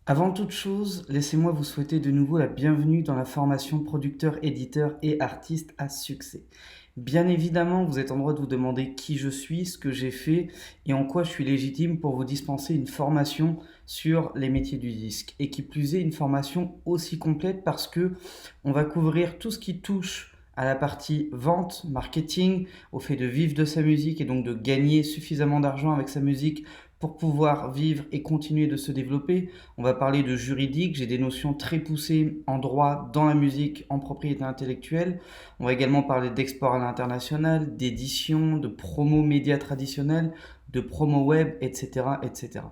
Avant toute chose, laissez-moi vous souhaiter de nouveau la bienvenue dans la formation producteur, éditeur et artiste à succès. Bien évidemment, vous êtes en droit de vous demander qui je suis, ce que j'ai fait et en quoi je suis légitime pour vous dispenser une formation sur les métiers du disque. Et qui plus est, une formation aussi complète parce que on va couvrir tout ce qui touche à la partie vente, marketing, au fait de vivre de sa musique et donc de gagner suffisamment d'argent avec sa musique pour pouvoir vivre et continuer de se développer. On va parler de juridique, j'ai des notions très poussées en droit, dans la musique, en propriété intellectuelle. On va également parler d'export à l'international, d'édition, de promo médias traditionnels, de promo web, etc., etc.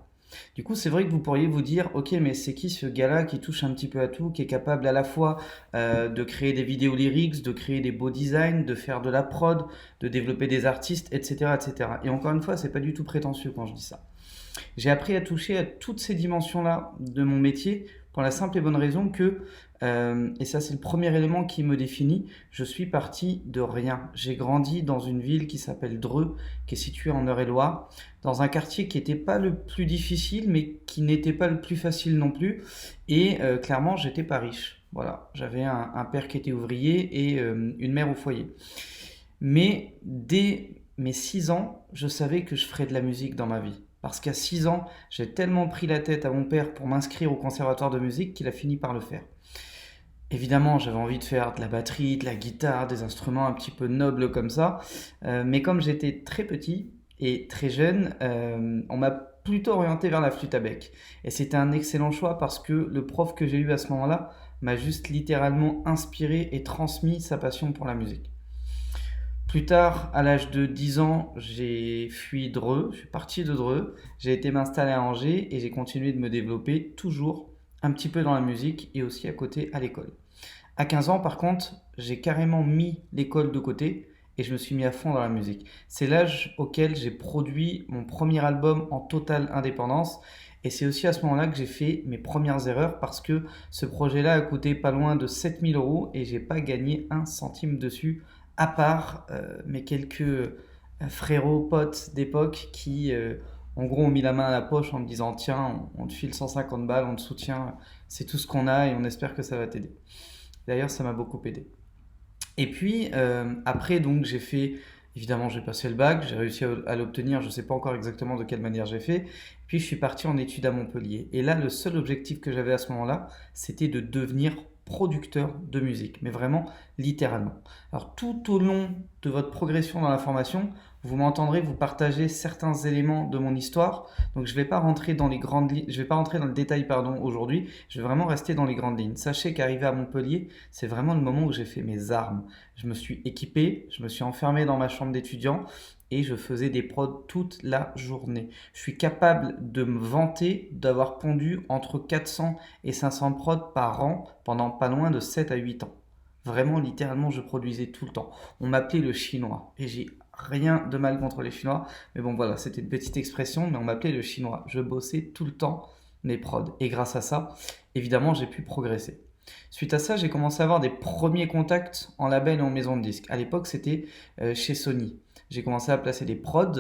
Du coup, c'est vrai que vous pourriez vous dire, ok, mais c'est qui ce gars-là qui touche un petit peu à tout, qui est capable à la fois de créer des vidéos lyrics, de créer des beaux designs, de faire de la prod, de développer des artistes, etc., etc. Et encore une fois, c'est pas du tout prétentieux quand je dis ça. J'ai appris à toucher à toutes ces dimensions-là de mon métier pour la simple et bonne raison que, et ça c'est le premier élément qui me définit, je suis parti de rien. J'ai grandi dans une ville qui s'appelle Dreux, qui est située en Eure-et-Loir, dans un quartier qui n'était pas le plus difficile, mais qui n'était pas le plus facile non plus. Et clairement, j'étais pas riche. Voilà, j'avais un père qui était ouvrier et une mère au foyer. Mais dès mes 6 ans, je savais que je ferais de la musique dans ma vie. Parce qu'à 6 ans, j'ai tellement pris la tête à mon père pour m'inscrire au conservatoire de musique qu'il a fini par le faire. Évidemment, j'avais envie de faire de la batterie, de la guitare, des instruments un petit peu nobles comme ça. Mais comme j'étais très petit et très jeune, on m'a plutôt orienté vers la flûte à bec. Et c'était un excellent choix parce que le prof que j'ai eu à ce moment-là m'a juste littéralement inspiré et transmis sa passion pour la musique. Plus tard, à l'âge de 10 ans, j'ai fui Dreux, je suis parti de Dreux, j'ai été m'installer à Angers et j'ai continué de me développer toujours un petit peu dans la musique et aussi à côté à l'école. À 15 ans, par contre, j'ai carrément mis l'école de côté et je me suis mis à fond dans la musique. C'est l'âge auquel j'ai produit mon premier album en totale indépendance et c'est aussi à ce moment-là que j'ai fait mes premières erreurs parce que ce projet-là a coûté pas loin de 7 000 € et j'ai pas gagné un centime dessus, à part mes quelques frérots potes d'époque qui, en gros, ont mis la main à la poche en me disant tiens, on te file 150 balles, on te soutient, c'est tout ce qu'on a et on espère que ça va t'aider. D'ailleurs, ça m'a beaucoup aidé. Et puis, après, donc, j'ai fait, évidemment, j'ai passé le bac, j'ai réussi à l'obtenir, je ne sais pas encore exactement de quelle manière j'ai fait. Puis, je suis parti en études à Montpellier. Et là, le seul objectif que j'avais à ce moment-là, c'était de devenir producteur de musique, mais vraiment littéralement. Alors, tout au long de votre progression dans la formation, vous m'entendrez vous partager certains éléments de mon histoire. Donc, je ne vais pas rentrer dans les grandes lignes, je vais pas rentrer dans le détail, pardon, aujourd'hui. Je vais vraiment rester dans les grandes lignes. Sachez qu'arrivé à Montpellier, c'est vraiment le moment où j'ai fait mes armes. Je me suis équipé, je me suis enfermé dans ma chambre d'étudiant et je faisais des prods toute la journée. Je suis capable de me vanter d'avoir pondu entre 400 et 500 prods par an pendant pas loin de 7 à 8 ans. Vraiment, littéralement, je produisais tout le temps. On m'appelait le chinois et j'ai rien de mal contre les chinois. Mais bon, voilà, c'était une petite expression, mais on m'appelait le chinois. Je bossais tout le temps mes prods et grâce à ça, évidemment, j'ai pu progresser. Suite à ça, j'ai commencé à avoir des premiers contacts en label et en maison de disques. À l'époque, c'était chez Sony. J'ai commencé à placer des prods.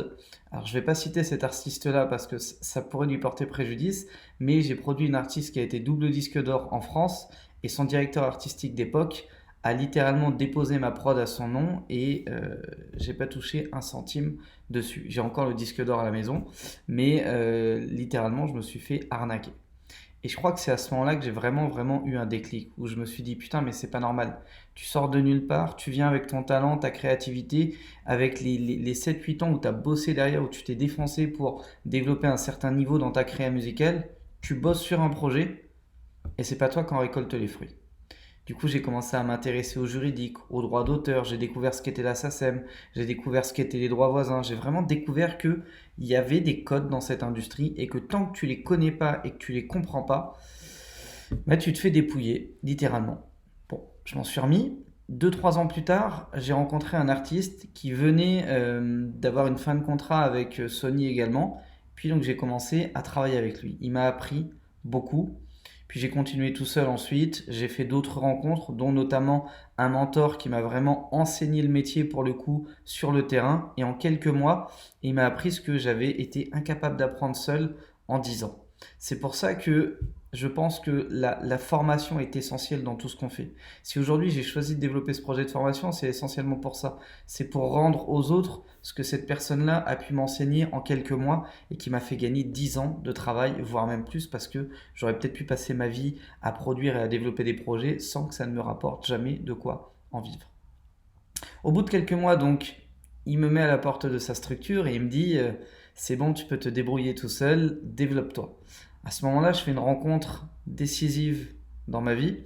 Alors, je ne vais pas citer cet artiste-là parce que ça pourrait lui porter préjudice, mais j'ai produit une artiste qui a été double disque d'or en France et son directeur artistique d'époque a littéralement déposé ma prod à son nom et j'ai pas touché un centime dessus. J'ai encore le disque d'or à la maison, mais littéralement, je me suis fait arnaquer. Et je crois que c'est à ce moment-là que j'ai vraiment, vraiment eu un déclic, où je me suis dit, putain, mais c'est pas normal. Tu sors de nulle part, tu viens avec ton talent, ta créativité, avec les 7-8 ans où tu as bossé derrière, où tu t'es défoncé pour développer un certain niveau dans ta créa musicale, tu bosses sur un projet, et c'est pas toi qui en récolte les fruits. Du coup, j'ai commencé à m'intéresser au juridique, aux droits d'auteur, j'ai découvert ce qu'était la SACEM, j'ai découvert ce qu'étaient les droits voisins, j'ai vraiment découvert qu'il y avait des codes dans cette industrie et que tant que tu les connais pas et que tu les comprends pas, bah, tu te fais dépouiller, littéralement. Bon, je m'en suis remis. 2-3 ans plus tard, j'ai rencontré un artiste qui venait d'avoir une fin de contrat avec Sony également. Puis donc j'ai commencé à travailler avec lui. Il m'a appris beaucoup. Puis j'ai continué tout seul ensuite. J'ai fait d'autres rencontres, dont notamment un mentor qui m'a vraiment enseigné le métier pour le coup sur le terrain. Et en quelques mois, il m'a appris ce que j'avais été incapable d'apprendre seul en 10 ans. C'est pour ça que je pense que la formation est essentielle dans tout ce qu'on fait. Si aujourd'hui j'ai choisi de développer ce projet de formation, c'est essentiellement pour ça. C'est pour rendre aux autres ce que cette personne-là a pu m'enseigner en quelques mois et qui m'a fait gagner 10 ans de travail, voire même plus, parce que j'aurais peut-être pu passer ma vie à produire et à développer des projets sans que ça ne me rapporte jamais de quoi en vivre. Au bout de quelques mois, donc, il me met à la porte de sa structure et il me dit c'est bon, tu peux te débrouiller tout seul, développe-toi. À ce moment-là, je fais une rencontre décisive dans ma vie.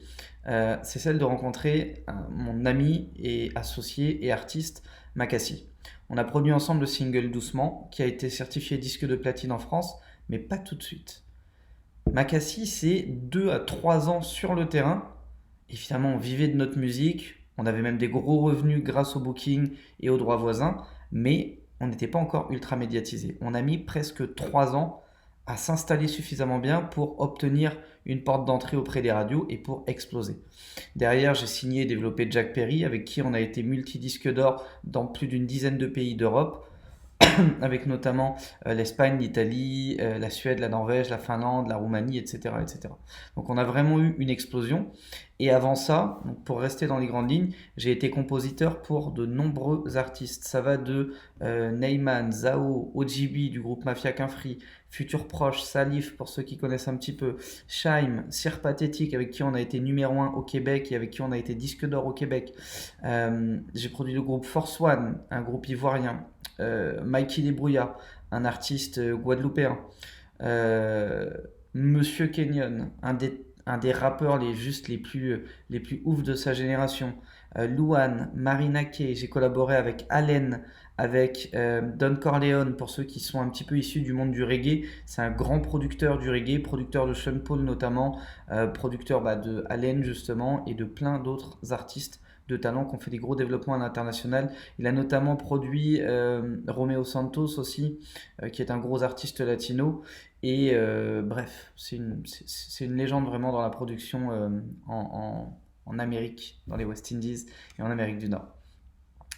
C'est celle de rencontrer mon ami et associé et artiste Makassi. On a produit ensemble le single Doucement, qui a été certifié disque de platine en France, mais pas tout de suite. Makassi, c'est 2 à 3 ans sur le terrain. Et finalement, on vivait de notre musique. On avait même des gros revenus grâce au booking et aux droits voisins. Mais on n'était pas encore ultra médiatisé. On a mis presque 3 ans à s'installer suffisamment bien pour obtenir une porte d'entrée auprès des radios et pour exploser. Derrière, j'ai signé et développé Jack Perry, avec qui on a été multidisque d'or dans plus d'une dizaine de pays d'Europe, avec notamment l'Espagne, l'Italie, la Suède, la Norvège, la Finlande, la Roumanie, etc., etc. Donc on a vraiment eu une explosion. Et avant ça, donc pour rester dans les grandes lignes, j'ai été compositeur pour de nombreux artistes. Ça va de Neyman, Zao, OGB du groupe Mafia Quinfri, Futur Proche, Salif pour ceux qui connaissent un petit peu, Shaim, Cire Pathétique avec qui on a été numéro 1 au Québec et avec qui on a été disque d'or au Québec. J'ai produit le groupe Force One, un groupe ivoirien. Mikey Debrouilla, un artiste guadeloupéen. Euh, Monsieur Kenyon, un des rappeurs les plus ouf de sa génération. Luan, Marina Kaye, j'ai collaboré avec Allen, avec Don Corleone, pour ceux qui sont un petit peu issus du monde du reggae. C'est un grand producteur du reggae, producteur de Sean Paul notamment, producteur de Allen justement, et de plein d'autres artistes de talent qui ont fait des gros développements à l'international. Il a notamment produit Romeo Santos aussi, qui est un gros artiste latino. Et bref, c'est une légende vraiment dans la production en Amérique, dans les West Indies et en Amérique du Nord.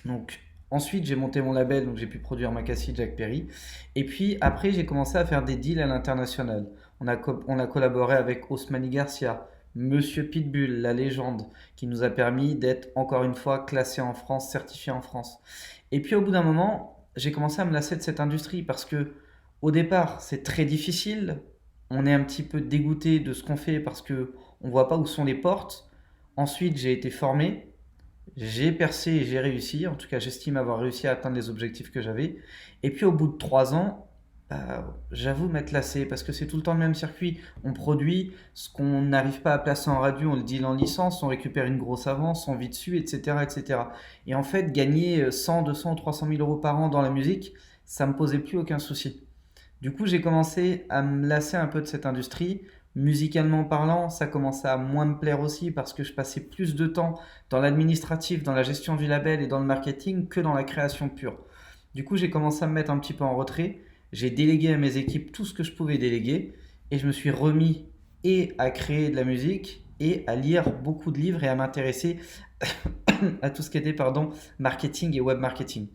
Donc ensuite j'ai monté mon label, donc j'ai pu produire Makassi, Jack Perry. Et puis après j'ai commencé à faire des deals à l'international. On a collaboré avec Osmani Garcia, Monsieur Pitbull, la légende, qui nous a permis d'être encore une fois classé en France, certifié en France. Et puis au bout d'un moment, j'ai commencé à me lasser de cette industrie parce que au départ, c'est très difficile. On est un petit peu dégoûté de ce qu'on fait parce que on voit pas où sont les portes. Ensuite, j'ai été formé, j'ai percé et j'ai réussi. En tout cas, j'estime avoir réussi à atteindre les objectifs que j'avais. Et puis, au bout de 3 ans, j'avoue m'être lassé parce que c'est tout le temps le même circuit. On produit ce qu'on n'arrive pas à placer en radio, on le deal en licence, on récupère une grosse avance, on vit dessus, etc., etc. Et cetera. Et en fait, gagner 100, 200, 300 000 euros par an dans la musique, ça me posait plus aucun souci. Du coup, j'ai commencé à me lasser un peu de cette industrie. Musicalement parlant, ça commençait à moins me plaire aussi parce que je passais plus de temps dans l'administratif, dans la gestion du label et dans le marketing que dans la création pure. Du coup, j'ai commencé à me mettre un petit peu en retrait. J'ai délégué à mes équipes tout ce que je pouvais déléguer et je me suis remis et à créer de la musique et à lire beaucoup de livres et à m'intéresser à tout ce qui était marketing et web marketing.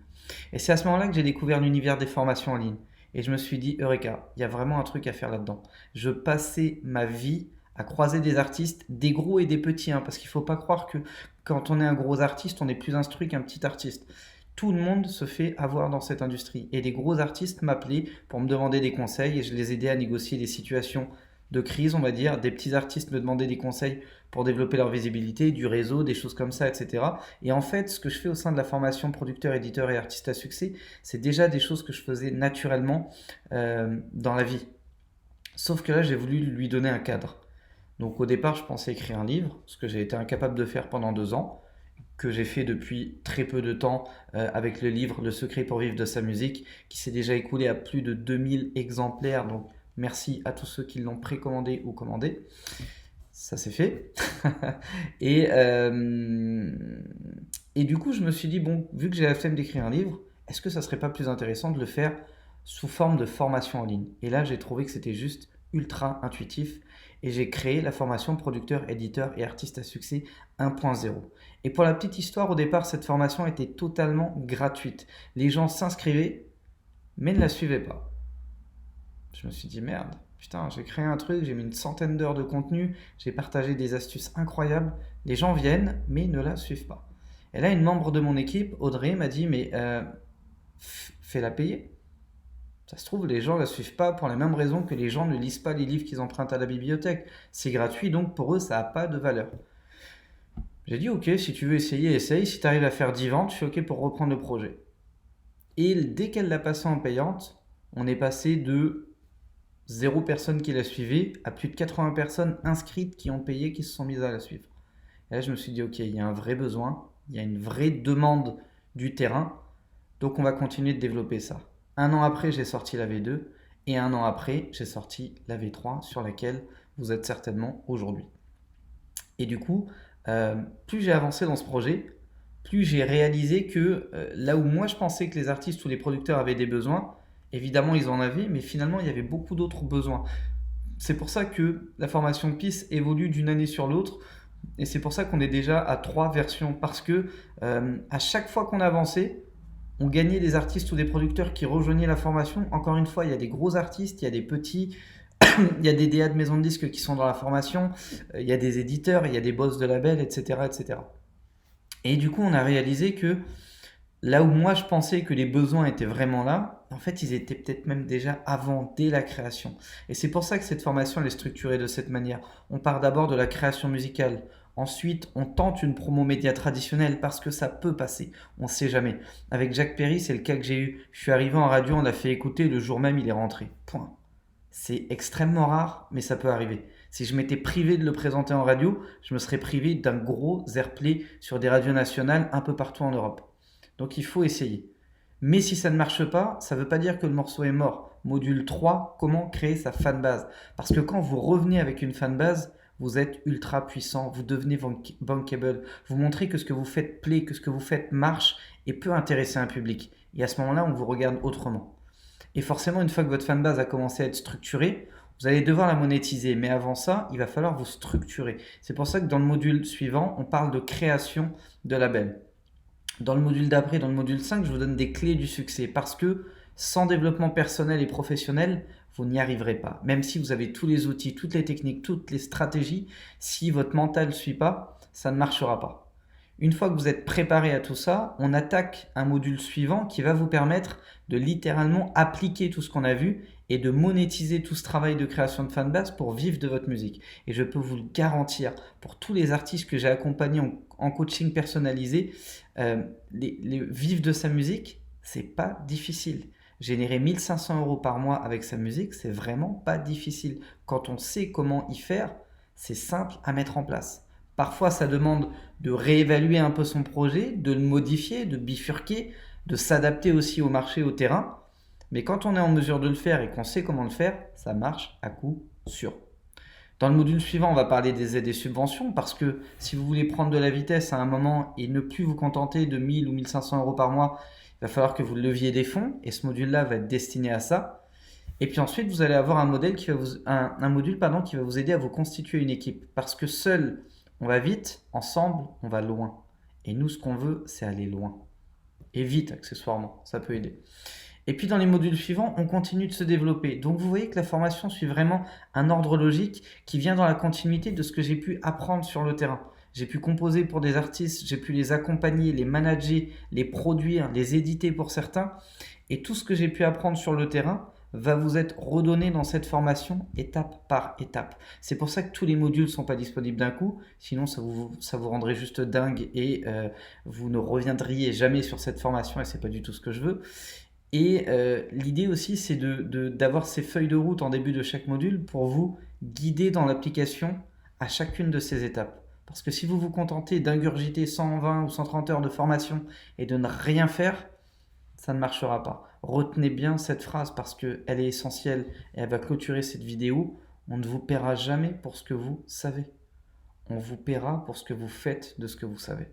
Et c'est à ce moment-là que j'ai découvert l'univers des formations en ligne. Et je me suis dit, Eureka, il y a vraiment un truc à faire là-dedans. Je passais ma vie à croiser des artistes, des gros et des petits, hein, parce qu'il ne faut pas croire que quand on est un gros artiste, on est plus instruit qu'un petit artiste. Tout le monde se fait avoir dans cette industrie. Et des gros artistes m'appelaient pour me demander des conseils et je les aidais à négocier des situations de crise, on va dire. Des petits artistes me demandaient des conseils pour développer leur visibilité, du réseau, des choses comme ça, etc. Et en fait, ce que je fais au sein de la formation producteur, éditeur et artiste à succès, c'est déjà des choses que je faisais naturellement dans la vie. Sauf que là, j'ai voulu lui donner un cadre. Donc au départ, je pensais écrire un livre, ce que j'ai été incapable de faire pendant 2 ans, que j'ai fait depuis très peu de temps avec le livre Le secret pour vivre de sa musique, qui s'est déjà écoulé à plus de 2000 exemplaires. Donc merci à tous ceux qui l'ont précommandé ou commandé. Ça c'est fait. et, euh, et du coup, je me suis dit, bon, vu que j'ai la flemme d'écrire un livre, est-ce que ça serait pas plus intéressant de le faire sous forme de formation en ligne? Et là, j'ai trouvé que c'était juste ultra intuitif et j'ai créé la formation producteur, éditeur et artiste à succès 1.0. Et pour la petite histoire, au départ, cette formation était totalement gratuite. Les gens s'inscrivaient, mais ne la suivaient pas. Je me suis dit, merde, Putain, j'ai créé un truc, j'ai mis une centaine d'heures de contenu, j'ai partagé des astuces incroyables. Les gens viennent, mais ne la suivent pas. Et là, une membre de mon équipe, Audrey, m'a dit, mais fais-la payer. Ça se trouve, les gens ne la suivent pas pour la même raison que les gens ne lisent pas les livres qu'ils empruntent à la bibliothèque. C'est gratuit, donc pour eux, ça n'a pas de valeur. J'ai dit, ok, si tu veux essayer, essaye. Si tu arrives à faire 10 ventes, je suis ok pour reprendre le projet. Et dès qu'elle l'a passé en payante, on est passé de 0 personne qui la suivait à plus de 80 personnes inscrites qui ont payé, qui se sont mises à la suivre. Et là, je me suis dit, ok, il y a un vrai besoin, il y a une vraie demande du terrain, donc on va continuer de développer ça. Un an après, j'ai sorti la V2 et un an après, j'ai sorti la V3 sur laquelle vous êtes certainement aujourd'hui. Et du coup, plus j'ai avancé dans ce projet, plus j'ai réalisé que là où moi je pensais que les artistes ou les producteurs avaient des besoins, évidemment ils en avaient, mais finalement il y avait beaucoup d'autres besoins. C'est pour ça que la formation PIS évolue d'une année sur l'autre. Et c'est pour ça qu'on est déjà à 3 versions. Parce que à chaque fois qu'on avançait, on gagnait des artistes ou des producteurs qui rejoignaient la formation. Encore une fois, il y a des gros artistes, il y a des petits, il y a des DA de maisons de disques qui sont dans la formation, il y a des éditeurs, il y a des boss de labels, etc., etc. Et du coup, on a réalisé que là où moi je pensais que les besoins étaient vraiment là, en fait ils étaient peut-être même déjà avant, dès la création. Et c'est pour ça que cette formation elle est structurée de cette manière. On part d'abord de la création musicale. Ensuite, on tente une promo média traditionnelle parce que ça peut passer. On ne sait jamais. Avec Jacques Perry, c'est le cas que j'ai eu. Je suis arrivé en radio, on l'a fait écouter, le jour même il est rentré. Point. C'est extrêmement rare, mais ça peut arriver. Si je m'étais privé de le présenter en radio, je me serais privé d'un gros airplay sur des radios nationales un peu partout en Europe. Donc il faut essayer. Mais si ça ne marche pas, ça ne veut pas dire que le morceau est mort. Module 3, comment créer sa fanbase. Parce que quand vous revenez avec une fanbase, vous êtes ultra puissant, vous devenez bankable. Vous montrez que ce que vous faites plaît, que ce que vous faites marche et peut intéresser un public. Et à ce moment-là, on vous regarde autrement. Et forcément, une fois que votre fanbase a commencé à être structurée, vous allez devoir la monétiser. Mais avant ça, il va falloir vous structurer. C'est pour ça que dans le module suivant, on parle de création de label. Dans le module d'après, dans le module 5, je vous donne des clés du succès parce que sans développement personnel et professionnel, vous n'y arriverez pas. Même si vous avez tous les outils, toutes les techniques, toutes les stratégies, si votre mental ne suit pas, ça ne marchera pas. Une fois que vous êtes préparé à tout ça, on attaque un module suivant qui va vous permettre de littéralement appliquer tout ce qu'on a vu et de monétiser tout ce travail de création de fanbase pour vivre de votre musique. Et je peux vous le garantir, pour tous les artistes que j'ai accompagnés en coaching personnalisé, vivre de sa musique, c'est pas difficile. Générer 1500 € par mois avec sa musique, c'est vraiment pas difficile. Quand on sait comment y faire, c'est simple à mettre en place. Parfois, ça demande de réévaluer un peu son projet, de le modifier, de bifurquer, de s'adapter aussi au marché, au terrain. Mais quand on est en mesure de le faire et qu'on sait comment le faire, ça marche à coup sûr. Dans le module suivant, on va parler des aides et subventions parce que si vous voulez prendre de la vitesse à un moment et ne plus vous contenter de 1000 ou 1500 € par mois, il va falloir que vous leviez des fonds et ce module-là va être destiné à ça. Et puis ensuite, vous allez avoir un module qui va vous aider à vous constituer une équipe parce que seul, on va vite, ensemble, on va loin. Et nous, ce qu'on veut, c'est aller loin. Et vite, accessoirement, ça peut aider. Et puis dans les modules suivants, on continue de se développer. Donc vous voyez que la formation suit vraiment un ordre logique qui vient dans la continuité de ce que j'ai pu apprendre sur le terrain. J'ai pu composer pour des artistes, j'ai pu les accompagner, les manager, les produire, les éditer pour certains. Et tout ce que j'ai pu apprendre sur le terrain va vous être redonné dans cette formation étape par étape. C'est pour ça que tous les modules ne sont pas disponibles d'un coup, sinon ça vous rendrait juste dingue et vous ne reviendriez jamais sur cette formation et ce n'est pas du tout ce que je veux. Et l'idée aussi, c'est d'avoir ces feuilles de route en début de chaque module pour vous guider dans l'application à chacune de ces étapes. Parce que si vous vous contentez d'ingurgiter 120 ou 130 heures de formation et de ne rien faire, ça ne marchera pas. Retenez bien cette phrase parce qu'elle est essentielle et elle va clôturer cette vidéo. On ne vous paiera jamais pour ce que vous savez. On vous paiera pour ce que vous faites de ce que vous savez.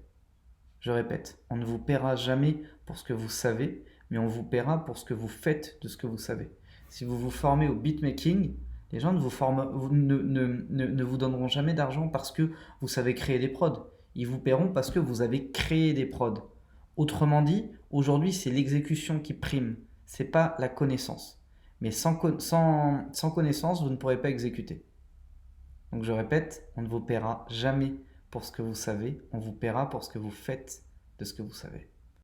Je répète, on ne vous paiera jamais pour ce que vous savez, mais on vous paiera pour ce que vous faites de ce que vous savez. Si vous vous formez au beatmaking, les gens ne vous donneront jamais d'argent parce que vous savez créer des prods. Ils vous paieront parce que vous avez créé des prods. Autrement dit, aujourd'hui, c'est l'exécution qui prime, c'est pas la connaissance. Mais sans connaissance, vous ne pourrez pas exécuter. Donc je répète, on ne vous paiera jamais pour ce que vous savez, on vous paiera pour ce que vous faites de ce que vous savez.